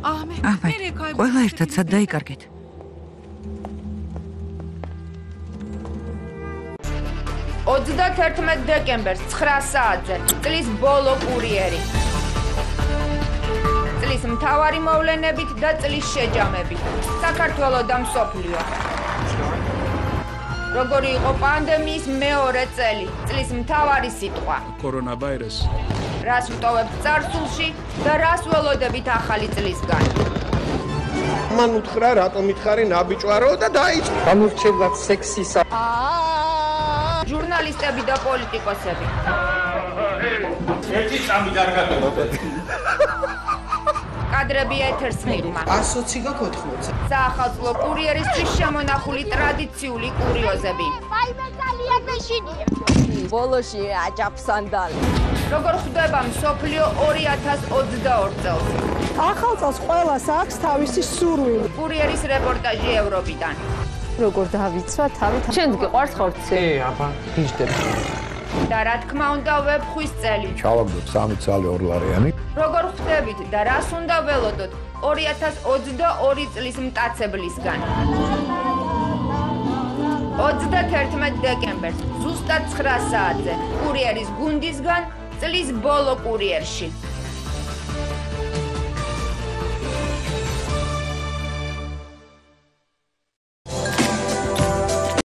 ყველა ერთად სად დაიკარგეთ? $31 დეკემბერს 9 საათზე წლის ბოლო კურიერი. წლის მთავარი მოვლენებით და წლის შეჯამებით. საქართველო და მსოფლიო. როგორი იყო პანდემიის მეორე წელი, წლის მთავარი სიტყვა. კორონავირუსი. რას ვტოვებთ წარსულში და რას ველოდებით ახალი წლისგან. მან უთხრა, რატომ მითხარი ნაბიჯვარო და დაიწყო. გამორჩევლად სექსისა. ჟურნალისტები და პოლიტიკოსები. ერთი წამი დარგატო. კადრები ეთერს მიღმა. 120 გაქოთხმოცა. საახალწლო კურიერისთვის შემონახული ტრადიციული კურიოზები. ბოლოში აჯაფსანდალი. როგორ ხვდება მსოფლიო 2022 წელს. ახალ წელს ყველას აქვს თავისი სურვილი. კურიერის რეპორტაჟი ევროპიდან. როგორ დავიცვა თავით. შენ გიყვარს ხორცი? აბა, გიждები. და რა თქმა უნდა ვებხვის წელი. ჩავაგდოთ 3 წალი 2 ლარიანი. როგორ ხვდებით და რას უნდა ველოდოთ 2022 წლის მტაცებლისგან. 31 დეკემბერს ზუსტად 9 საათზე კურიერის გუნდისგან წლის ბოლო კურიერში.